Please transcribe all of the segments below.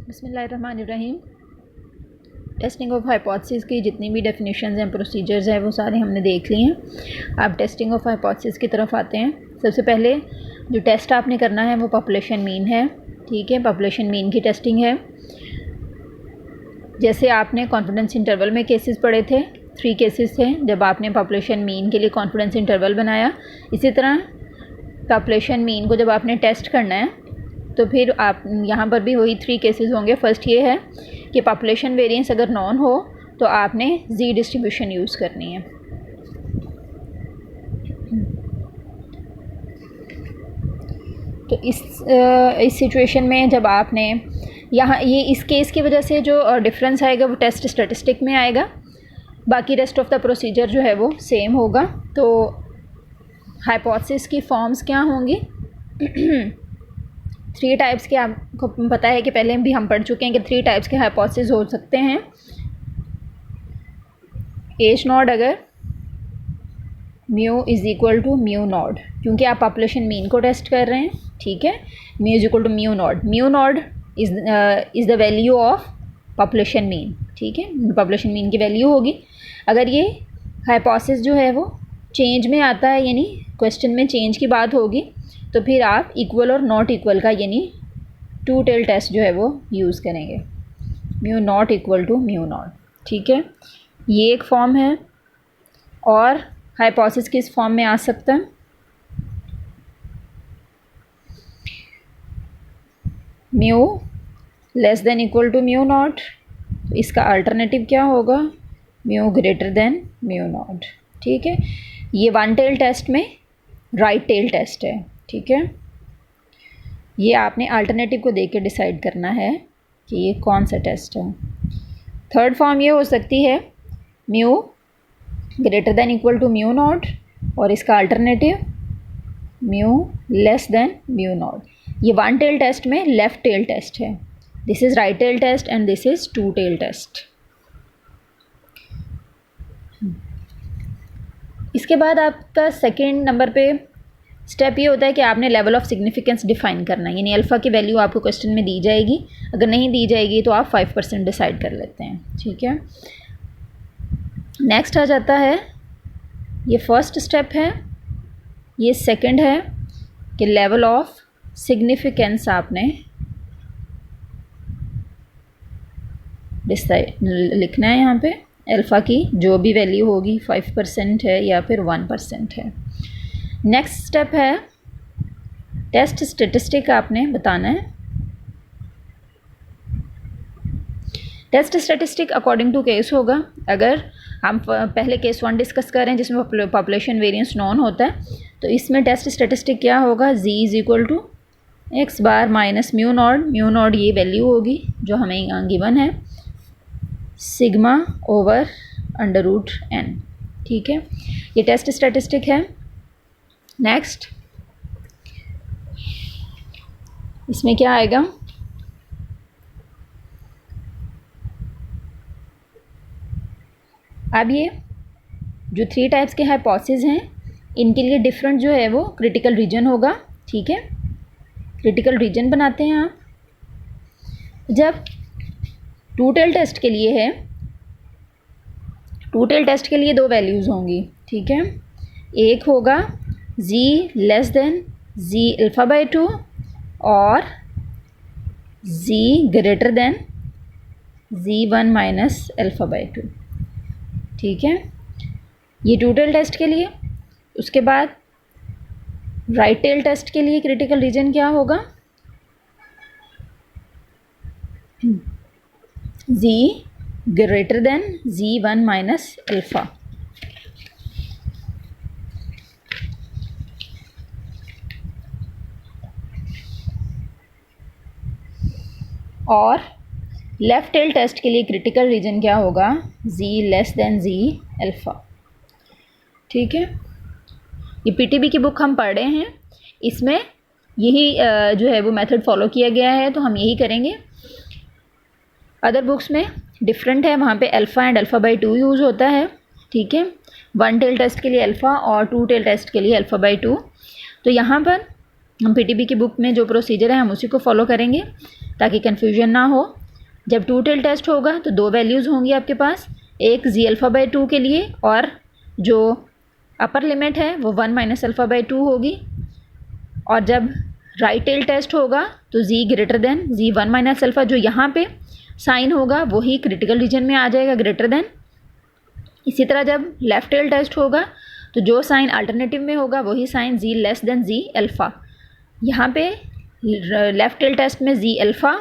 बिस्मिल्लाहिर्रहमानिर्रहीम। Testing of hypothesis की जितनी भी डेफिनेशंस हैं, प्रोसीजर्स हैं, वो सारे हमने देख लिए हैं। अब टेस्टिंग ऑफ हाइपोथेसिस की तरफ आते हैं। सबसे पहले जो टेस्ट आपने करना है वो पॉपुलेशन मीन है। ठीक है, पॉपुलेशन मीन की टेस्टिंग है। जैसे आपने कॉन्फिडेंस इंटरवल में केसेस पढ़े थे, 3 केसेस थे जब आपने पॉपुलेशन मीन के लिए कॉन्फिडेंस इंटरवल बनाया। इसी तरह पॉपुलेशन मीन को जब आपने टेस्ट करना है तो फिर आप यहाँ पर भी वही 3 केसेस होंगे। फर्स्ट ये है कि पॉपुलेशन वेरिएंस अगर नॉन हो तो आपने जी डिस्ट्रीब्यूशन यूज़ करनी है। तो इस सिचुएशन में जब आपने यहाँ ये इस केस की वजह से जो डिफरेंस आएगा वो टेस्ट स्टैटिस्टिक में आएगा, बाकी रेस्ट ऑफ द प्रोसीजर जो है वो सेम होगा। तो हाइपोथेसिस की फॉर्म्स क्या होंगी? 3 टाइप्स के आपको पता है कि पहले भी हम पढ़ चुके हैं कि 3 टाइप्स के हाइपोथेसिस हो सकते हैं। एच नॉट अगर mu is equal to mu not, क्योंकि आप पॉपुलेशन मीन को टेस्ट कर रहे हैं। ठीक है, mu is equal to mu not. Mu not is the value of population mean. ठीक है, पॉपुलेशन मीन की वैल्यू होगी। अगर ये हाइपोथेसिस जो है वो चेंज में आता है, यानी क्वेश्चन में चेंज की बात होगी, तो फिर आप इक्वल और नॉट इक्वल का यानी 2 टेल टेस्ट जो है वो यूज़ करेंगे। Mu not equal to mu not. ठीक है, ये एक फॉर्म है। और हाइपोथेसिस किस फॉर्म में आ सकता है? Mu less than equal to mu not. तो इसका अल्टरनेटिव क्या होगा? Mu greater than mu not. ठीक है, ये 1 टेल टेस्ट में राइट टेल टेस्ट है। ठीक है, ये आपने अल्टरनेटिव को देख के डिसाइड करना है कि ये कौन सा टेस्ट है। थर्ड फॉर्म ये हो सकती है mu greater than equal to mu naught, और इसका alternative mu less than mu naught. ये 1 टेल टेस्ट में लेफ्ट टेल टेस्ट है। This is right tail test and this is 2 tail test. इसके बाद आपका सेकेंड नंबर पे स्टेप ये होता है कि आपने लेवल ऑफ सिग्निफिकेंस डिफाइन करना है, यानी अल्फ़ा की वैल्यू आपको क्वेश्चन में दी जाएगी। अगर नहीं दी जाएगी तो आप 5% डिसाइड कर लेते हैं। ठीक है, नेक्स्ट आ जाता है, ये फर्स्ट स्टेप है। ये सेकंड है कि लेवल ऑफ सिग्निफिकेंस आपने लिखना है। यहाँ पे अल्फ़ा की जो भी वैल्यू होगी 5% है या फिर 1% है। नेक्स्ट स्टेप है टेस्ट स्टैटिस्टिक आपने बताना है। Test statistic according to case होगा। अगर हम पहले केस 1 डिस्कस कर रहे हैं जिसमें पॉपुलेशन वेरिएंस नॉन होता है, तो इसमें टेस्ट स्टैटिस्टिक क्या होगा? G is equal to X bar minus mu not. Mu naught ये वैल्यू होगी जो हमें यहाँ गिवन है, sigma over under root n. ठीक है, ये टेस्ट स्टैटिस्टिक है। नेक्स्ट इसमें क्या आएगा? अब ये जो 3 टाइप्स के हाइपोथेसिस हैं, इनके लिए डिफरेंट जो है वो क्रिटिकल रीजन होगा। ठीक है, क्रिटिकल रीजन बनाते हैं आप। जब 2 टेल टेस्ट के लिए है, 2 टेल टेस्ट के लिए 2 वैल्यूज़ होंगी। ठीक है, एक होगा z less than z alpha by 2 और z greater than z1 minus alpha by 2। ठीक है, ये 2 टेल टेस्ट के लिए। उसके बाद राइट टेल टेस्ट के लिए क्रिटिकल रीजन क्या होगा? z greater than z1 minus alpha. और लेफ़्ट टेल टेस्ट के लिए क्रिटिकल रीजन क्या होगा? z less than z alpha. ठीक है, ये पीटीबी की बुक हम पढ़ रहे हैं, इसमें यही जो है वो मेथड फॉलो किया गया है, तो हम यही करेंगे। अदर बुक्स में डिफरेंट है, वहाँ पे alpha and alpha by 2 use होता है। ठीक है, 1 टेल टेस्ट के लिए अल्फ़ा और 2 टेल टेस्ट के लिए अल्फ़ा बाई 2। तो यहाँ पर हम पीटीबी की बुक में जो प्रोसीजर है हम उसी को फॉलो करेंगे ताकि कन्फ्यूजन ना हो। जब टू टेल टेस्ट होगा तो दो वैल्यूज़ होंगी आपके पास, एक जी अल्फ़ा बाई 2 के लिए और जो अपर लिमिट है वो 1 माइनस अल्फ़ा बाई 2 होगी। और जब राइट टेल टेस्ट होगा तो जी greater than G 1 minus alpha, जो यहाँ पे साइन होगा वही क्रिटिकल रीजन में आ जाएगा, ग्रेटर देन। इसी तरह जब लेफ्ट टेल टेस्ट होगा तो जो साइन अल्टरनेटिव में होगा वही साइन जी लेस देन जी अल्फ़ा। यहाँ पे लेफ्ट टेल टेस्ट में जी अल्फ़ा,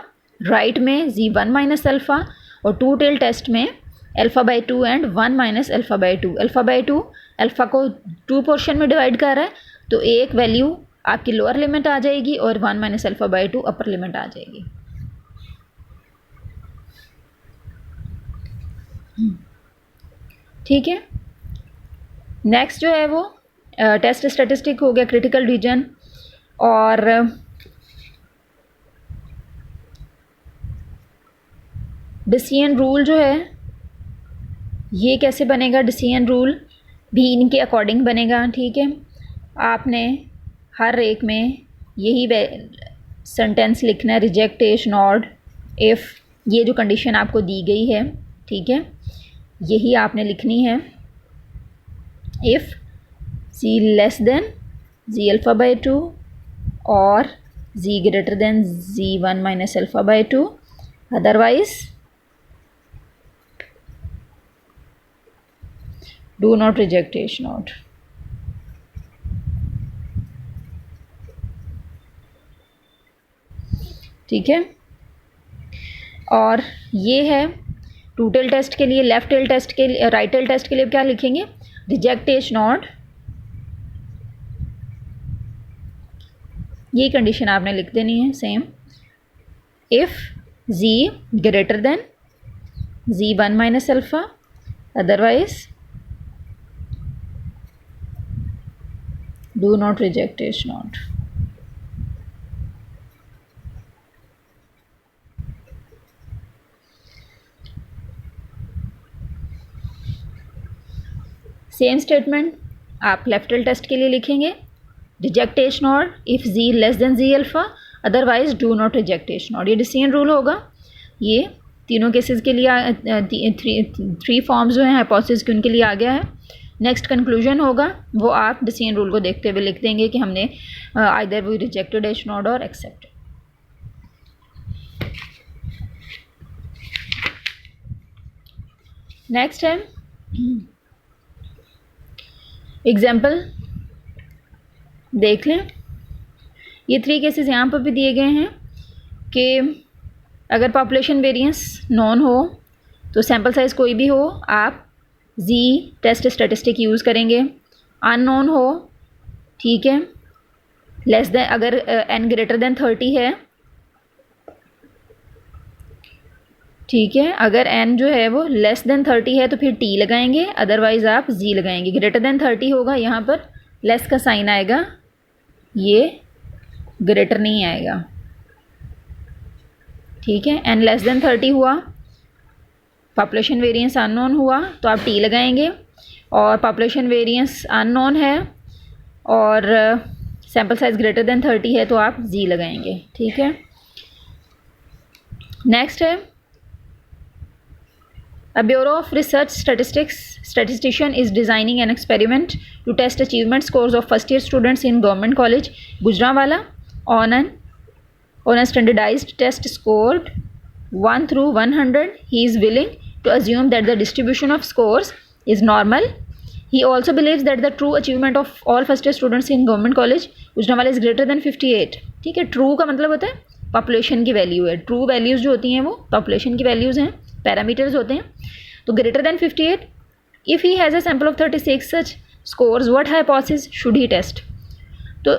राइट में जी 1 माइनस अल्फ़ा, और टू टेल टेस्ट में alpha by 2 and 1 minus alpha by 2। Alpha by 2 alpha को 2 पोर्शन में डिवाइड कर रहा है तो एक वैल्यू आपकी लोअर लिमिट आ जाएगी और 1 minus alpha by 2 upper limit आ जाएगी। ठीक है, नेक्स्ट जो है वो टेस्ट स्टैटिस्टिक हो गया, क्रिटिकल रीजन। और डिसीजन रूल जो है ये कैसे बनेगा, डिसीजन रूल भी इनके अकॉर्डिंग बनेगा। ठीक है, आपने हर एक में यही सेंटेंस लिखना है, रिजेक्ट एश नॉट इफ़, ये जो कंडीशन आपको दी गई है, ठीक है, यही आपने लिखनी है। If G less than G alpha by 2 और G greater than G 1 minus alpha by 2, otherwise do not reject H naught. ठीक है, और ये है टू टेल टेस्ट के लिए। लेफ्ट टेल टेस्ट के लिए, राइट टेल टेस्ट के लिए क्या लिखेंगे, रिजेक्ट एश नॉट, ये कंडीशन आपने लिख देनी है same. If G greater than G 1 minus alpha, otherwise do not reject H naught. Same statement आप लेफ्ट टेल टेस्ट के लिए लिखेंगे, reject H naught if G less than G alpha, otherwise do not reject H naught. ये decision rule होगा। ये तीनों cases के लिए थ्री फॉर्म्स जो हैं हाइपोथेसिस के, उनके लिए आ गया है। नेक्स्ट कंक्लूजन होगा वो आप डिसीजन रूल को देखते हुए लिख देंगे कि हमने either we rejected H naught और एक्सेप्टेड। नेक्स्ट है एग्जाम्पल, देख लें। ये थ्री केसेस यहाँ पर भी दिए गए हैं कि अगर पॉपुलेशन वेरिएंस नॉन हो तो सैम्पल साइज़ कोई भी हो, आप जी टेस्ट स्टैटिस्टिक यूज़ करेंगे। अननोन हो, ठीक है, लेस देन, अगर एन ग्रेटर देन 30 है, ठीक है, अगर एन जो है वो लेस देन 30 है तो फिर टी लगाएंगे, अदरवाइज आप जी लगाएंगे। ग्रेटर देन 30 होगा, यहाँ पर लेस का साइन आएगा, ये ग्रेटर नहीं आएगा। ठीक है, एन लेस देन 30 हुआ, पॉपुलेशन वेरिएंस अननोन हुआ तो आप टी लगाएंगे, और पॉपुलेशन वेरिएंस अननोन है और सैम्पल साइज ग्रेटर देन 30 है तो आप जी लगाएंगे। ठीक है, नेक्स्ट है A Bureau of Research statistician is designing an experiment to test achievement scores of first year students in Government College Gujranwala on a standardized test scored 1 through 100. He is willing to assume that the distribution of scores is normal. He also believes that the true achievement of all first year students in Government College Gujranwala is greater than 58. ठीक है, true का मतलब होता है population की value है। True values जो होती हैं वो पॉपुलेशन की वैल्यूज़ हैं, पैरामीटर्स होते हैं। तो greater than 58, if he has a sample of 36 such scores, what hypothesis should he test. तो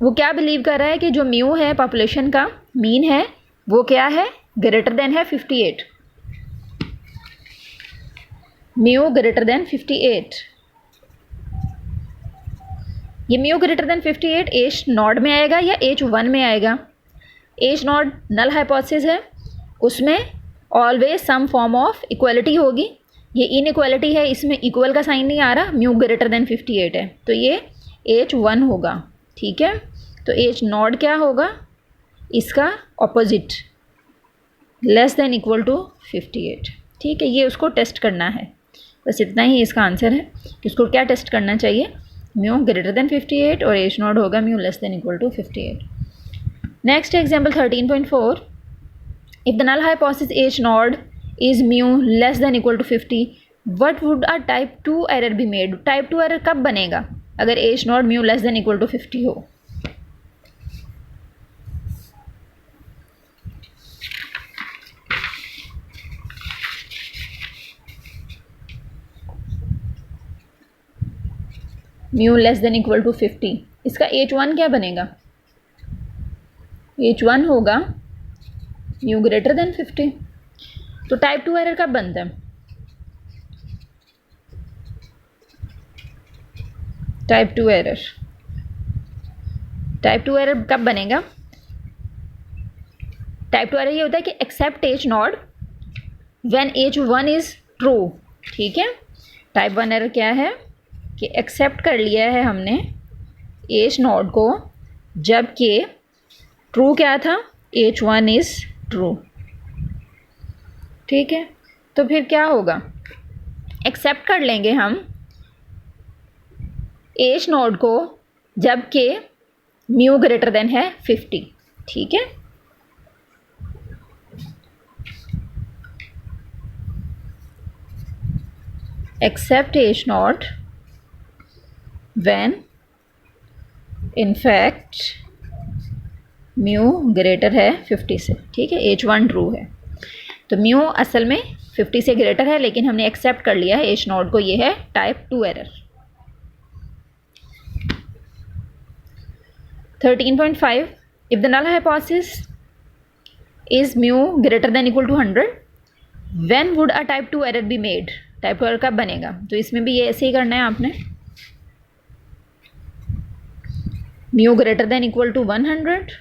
वो क्या बिलीव कर रहा है कि जो म्यू है पॉपुलेशन का मीन है वो क्या है, ग्रेटर देन है 58, म्यू ग्रेटर देन 58। ये mu greater than 58 H not में आएगा या एच 1 में आएगा। एच नॉट नल हाइपोथेसिस है, उसमें always some form of equality होगी। ये इनइक्वालिटी है, इसमें इक्वल का साइन नहीं आ रहा, म्यू ग्रेटर देन 58 है तो ये H1 होगा। ठीक है, तो एच नॉट क्या होगा, इसका opposite, less than equal to 58। ठीक है, ये उसको टेस्ट करना है, बस इतना ही इसका आंसर है कि उसको क्या टेस्ट करना चाहिए, म्यू ग्रेटर देन 58 और एच नॉट होगा mu less than equal to 58। Next example 13.4, if the null hypothesis H naught is mu less than equal to 50, what would a type 2 error be made. Type 2 error कब बनेगा, अगर H naught mu less than equal to 50 हो। Mu less than equal to 50, इसका H1 क्या बनेगा, H1 होगा mu greater then 50। तो type 2 error कब बनता है, टाइप 2 एरर कब बनेगा। टाइप 2 एरर ये होता है कि accept H naught when H1 is true. ठीक है, टाइप 1 एरर क्या है कि एक्सेप्ट कर लिया है हमने एच नॉट को जबकि ट्रू क्या था, H1 इज ट्रू। ठीक है, तो फिर क्या होगा, एक्सेप्ट कर लेंगे हम एच नॉट को जबकि म्यू ग्रेटर देन है 50। ठीक है, accept H naught when in fact mu greater है 50 से। ठीक है, H1 ट्रू है, तो म्यू असल में 50 से ग्रेटर है लेकिन हमने एक्सेप्ट कर लिया है एच नॉट को, ये है type 2 error. 13.5, if the null hypothesis is mu greater than equal to 100, when would a type 2 error be made। Type 2 error कब बनेगा, तो इसमें भी ये ऐसे ही करना है आपने, mu greater than equal to 100,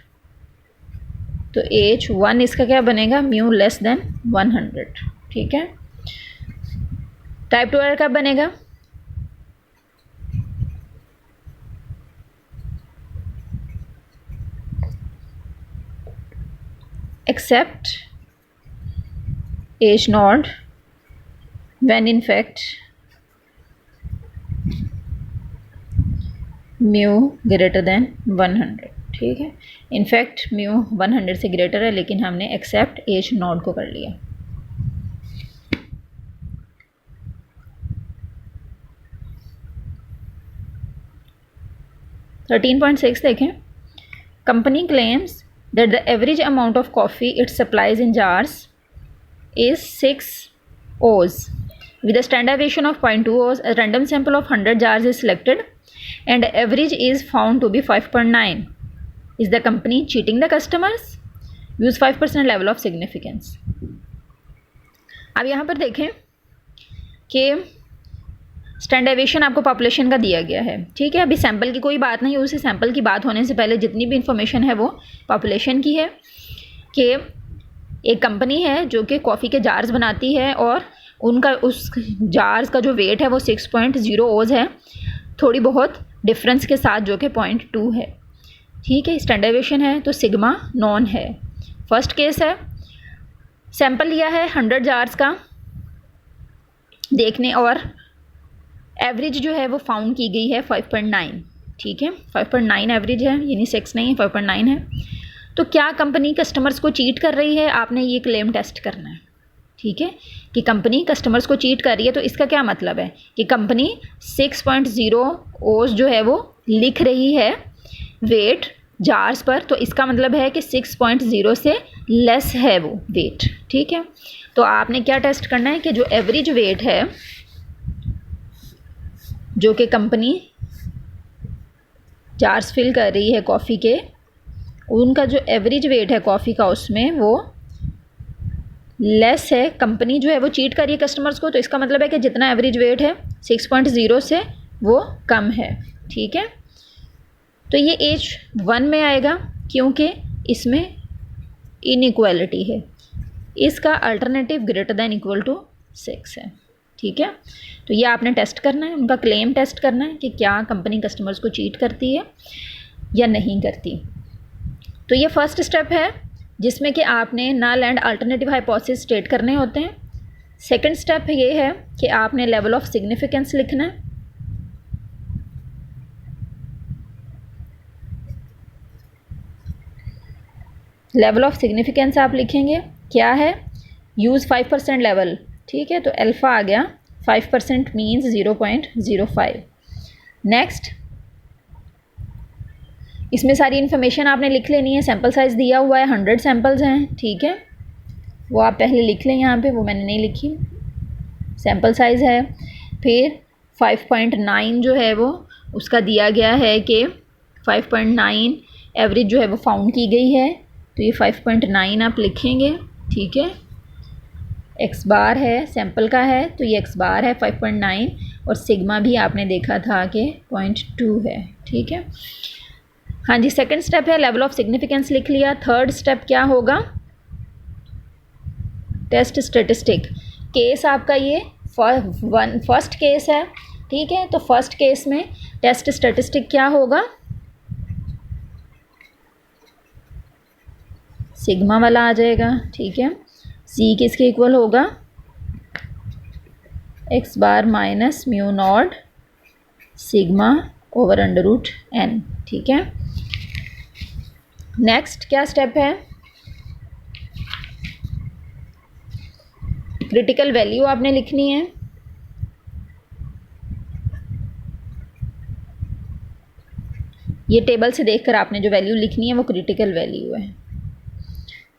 तो H1 इसका क्या बनेगा, म्यू लेस देन 100। ठीक है, टाइप 2 एरर कब बनेगा, accept H naught when in fact mu greater than 100। ठीक है, इनफैक्ट म्यू 100 से ग्रेटर है लेकिन हमने एक्सेप्ट एच नॉट को कर लिया। थर्टीन पॉइंट 6 देखें, company claims that the average amount of coffee it supplies in jars is 6 O's. With a standard deviation of 0.2 O's, a random sample of 100 jars is selected and the average is found to be 5.9. Is the company cheating the customers? Use 5% level of significance. अब यहाँ पर देखें कि standardisation आपको population का दिया गया है। ठीक है, अभी सैंपल की कोई बात नहीं, उसे सैंपल की बात होने से पहले जितनी भी इंफॉर्मेशन है वो पॉपुलेशन की है कि एक कंपनी है जो कि कॉफ़ी के जार्स बनाती है और उनका उस जार्स का जो वेट है वो 6.0 ओज है, थोड़ी बहुत डिफरेंस के साथ जो कि 0.2 है। ठीक है, स्टैंडर्डाइजेशन है तो सिग्मा नॉन है। फर्स्ट केस है, सैंपल लिया है 100 जार्स का देखने और एवरेज जो है वो फाउंड की गई है 5.9। ठीक है, 5.9 एवरेज है, यानी 6 नहीं है, 5.9 है। तो क्या कंपनी कस्टमर्स को चीट कर रही है, आपने ये क्लेम टेस्ट करना है। ठीक है, कि कंपनी कस्टमर्स को चीट कर रही है, तो इसका क्या मतलब है कि कंपनी 6.0 ओज जो है वो लिख रही है वेट जार्स पर, तो इसका मतलब है कि 6.0 से लेस है वो वेट। ठीक है, तो आपने क्या टेस्ट करना है कि जो एवरेज वेट है जो कि कंपनी जार्स फिल कर रही है कॉफ़ी के, उनका जो एवरेज वेट है कॉफ़ी का उसमें वो लेस है, कंपनी जो है वो चीट कर रही है कस्टमर्स को, तो इसका मतलब है कि जितना एवरेज वेट है 6.0 से वो कम है। ठीक है, तो ये H1 में आएगा क्योंकि इसमें इनइक्वालिटी है, इसका alternative greater than equal to 6 है। ठीक है, तो ये आपने टेस्ट करना है, उनका क्लेम टेस्ट करना है कि क्या कंपनी कस्टमर्स को चीट करती है। या नहीं करती। तो ये फर्स्ट स्टेप है जिसमें कि आपने null and alternative hypothesis state करने होते हैं। सेकंड स्टेप ये है कि आपने लेवल ऑफ सिग्निफिकेंस लिखना है। लेवल ऑफ सिग्निफिकेंस आप लिखेंगे क्या है, यूज़ 5% लेवल, ठीक है, तो अल्फ़ा आ गया 5% मीन्स 0.05। नेक्स्ट, इसमें सारी इन्फॉर्मेशन आपने लिख लेनी है। सैम्पल साइज़ दिया हुआ है, 100 सैम्पल्स हैं, ठीक है, वो आप पहले लिख लें यहाँ पे, वो मैंने नहीं लिखी। सैम्पल साइज़ है, फिर 5.9 जो है वो उसका दिया गया है कि 5.9 एवरेज जो है वो फाउंड की गई है, तो ये 5.9 आप लिखेंगे, ठीक है। एक्स बार है, सैम्पल का है, तो ये एक्स बार है 5.9, और सिग्मा भी आपने देखा था कि 0.2 है, ठीक है। हाँ जी, सेकंड स्टेप है लेवल ऑफ सिग्निफिकेंस लिख लिया। थर्ड स्टेप क्या होगा, टेस्ट स्टेटिस्टिक। केस आपका ये फर्स्ट केस है, ठीक है, तो फर्स्ट केस में टेस्ट स्टेटिस्टिक क्या होगा, सिग्मा वाला आ जाएगा, ठीक है। सी किसके इक्वल होगा, X bar minus mu naught sigma over under root n, ठीक है। नेक्स्ट क्या स्टेप है, क्रिटिकल वैल्यू आपने लिखनी है। ये टेबल से देखकर आपने जो वैल्यू लिखनी है वो क्रिटिकल वैल्यू है,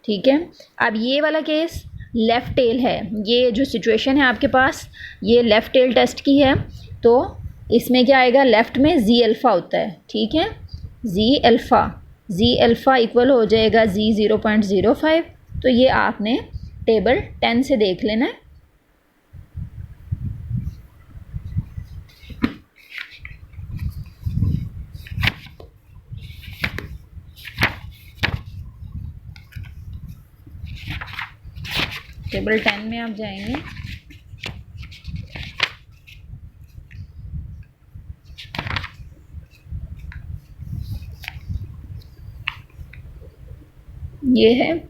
ठीक है। अब ये वाला केस लेफ़्ट टेल है, ये जो सिचुएशन है आपके पास ये लेफ़्ट टेल टेस्ट की है, तो इसमें क्या आएगा, लेफ़्ट में जी अल्फ़ा होता है, ठीक है, जी अल्फ़ा इक्वल हो जाएगा जी 0.05। तो ये आपने टेबल 10 से देख लेना है। टेबल 10 में आप जाएंगे, ये है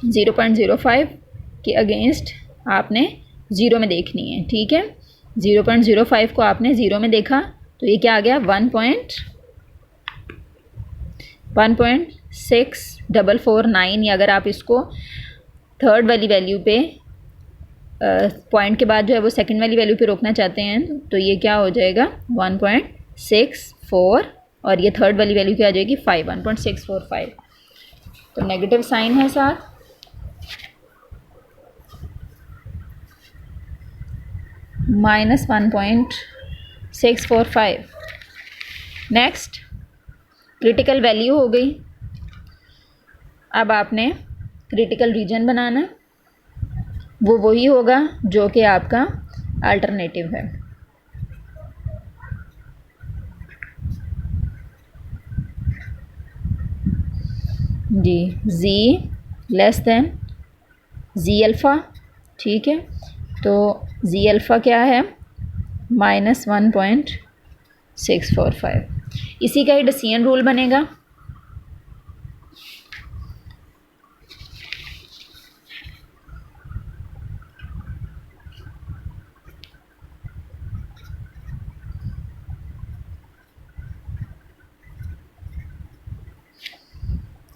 0.05 के अगेंस्ट आपने ज़ीरो में देखनी है, ठीक है। 0.05 को आपने ज़ीरो में देखा तो ये क्या आ गया, 1.6449। या अगर आप इसको थर्ड वाली वैल्यू पे पॉइंट के बाद जो है वो सेकंड वाली वैल्यू पे रोकना चाहते हैं तो ये क्या हो जाएगा 1.64, और ये थर्ड वाली वैल्यू क्या आ जाएगी 5, 1.645। तो नेगेटिव साइन है साथ, -1.645। नेक्स्ट, क्रिटिकल वैल्यू हो गई। अब आपने क्रिटिकल रीजन बनाना, वो वही होगा जो कि आपका अल्टरनेटिव है। जी, जी लेस देन जी अल्फ़ा, ठीक है, तो जी अल्फ़ा क्या है -1.645। इसी का ही डिसीजन रूल बनेगा।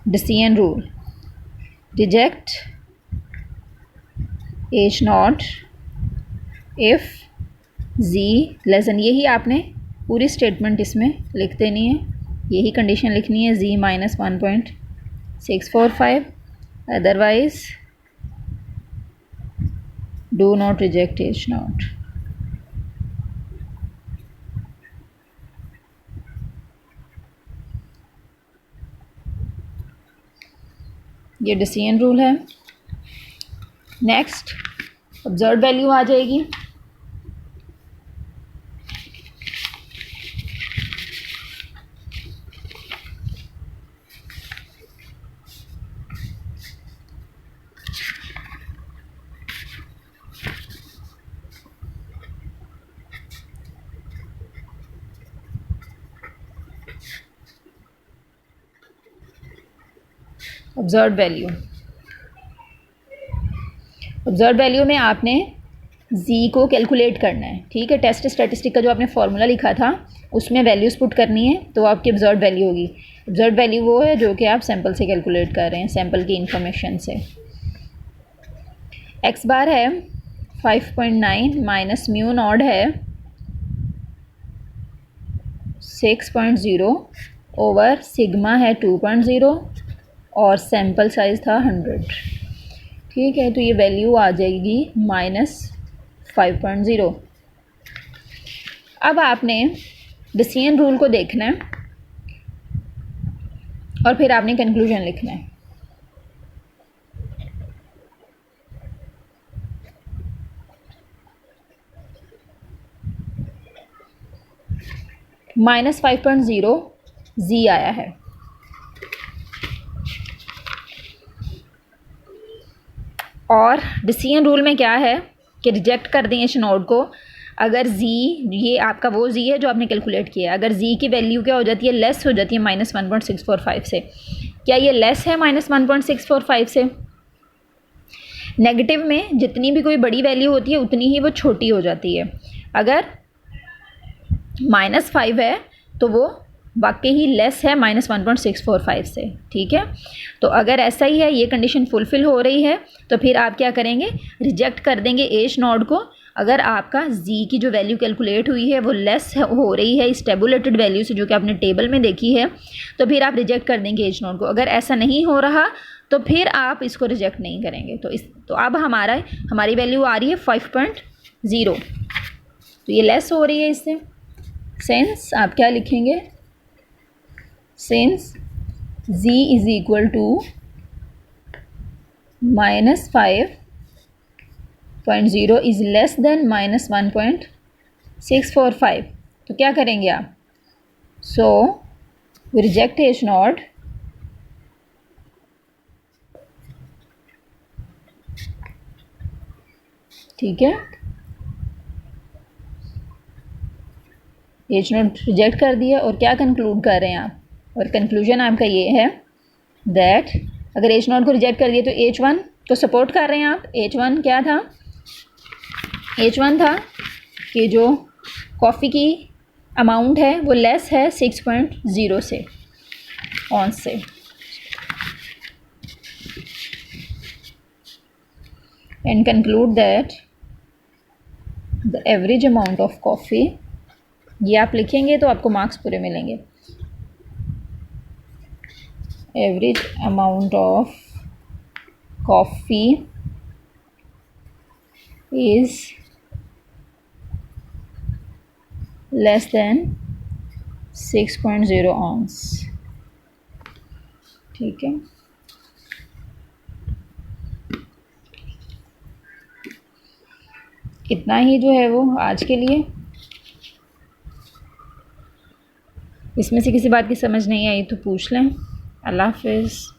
Decision rule, reject H naught if G less than, यही आपने पूरी स्टेटमेंट इसमें लिख देनी है, यही कंडीशन लिखनी है, जी -1.645, otherwise do not reject H not. ये डिसीजन रूल है। नेक्स्ट, ऑब्जर्व वैल्यू आ जाएगी। ऑब्जर्व वैल्यू, ऑब्जर्व वैल्यू में आपने z को कैलकुलेट करना है, ठीक है। टेस्ट स्टैटिस्टिक का जो आपने फार्मूला लिखा था उसमें वैल्यूज़ पुट करनी है, तो आपकी ऑब्जर्व वैल्यू होगी। ऑब्जर्व वैल्यू वो है जो कि आप सैंपल से कैलकुलेट कर रहे हैं, सैंपल की इंफॉर्मेशन से। x बार है 5.9 माइनस म्यू नॉट है 6.0 ओवर सिग्मा है 2.0 और सैंपल साइज था 100, ठीक है। तो ये वैल्यू आ जाएगी -5.0। अब आपने डिसीजन रूल को देखना है और फिर आपने कंक्लूजन लिखना है। -5.0 z आया है, और डिसीजन रूल में क्या है कि रिजेक्ट कर दें इस नोड को अगर z, ये आपका वो z है जो आपने कैलकुलेट किया है, अगर z की वैल्यू क्या हो जाती है, लेस हो जाती है -1.645 से। क्या ये लेस है -1.645 से? नेगेटिव में जितनी भी कोई बड़ी वैल्यू होती है उतनी ही वो छोटी हो जाती है। अगर -5 है तो वो वाकई ही लेस है -1.645 से, ठीक है। तो अगर ऐसा ही है, ये कंडीशन फुलफिल हो रही है, तो फिर आप क्या करेंगे, रिजेक्ट कर देंगे एज नोड को। अगर आपका z की जो वैल्यू कैलकुलेट हुई है वो लेस हो रही है इस टेबुलेटेड वैल्यू से जो कि आपने टेबल में देखी है, तो फिर आप रिजेक्ट कर देंगे एज नोड को। अगर ऐसा नहीं हो रहा तो फिर आप इसको रिजेक्ट नहीं करेंगे। तो अब हमारी वैल्यू आ रही है 5.0, तो ये लेस हो रही है इससे। सेंस आप क्या लिखेंगे, since z is equal to -5.0 is less than -1.645, तो क्या करेंगे आप, so we reject H naught ठीक है। एच नोट रिजेक्ट कर दिया और क्या कंक्लूड कर रहे हैं आप, और कंक्लूजन आपका ये है दैट अगर एच नोट को रिजेक्ट कर दिया तो एच वन को सपोर्ट कर रहे हैं आप। एच वन क्या था, एच वन था कि जो कॉफ़ी की अमाउंट है वो लेस है 6.0 से ऑन्स से। And conclude that the average amount of coffee, ये आप लिखेंगे तो आपको मार्क्स पूरे मिलेंगे। Average amount of coffee is less then 6.0 ऑन्स, ठीक है। इतना ही जो है वो आज के लिए। इसमें से किसी बात की समझ नहीं आई तो पूछ लें। अल्लाह हाफिज़।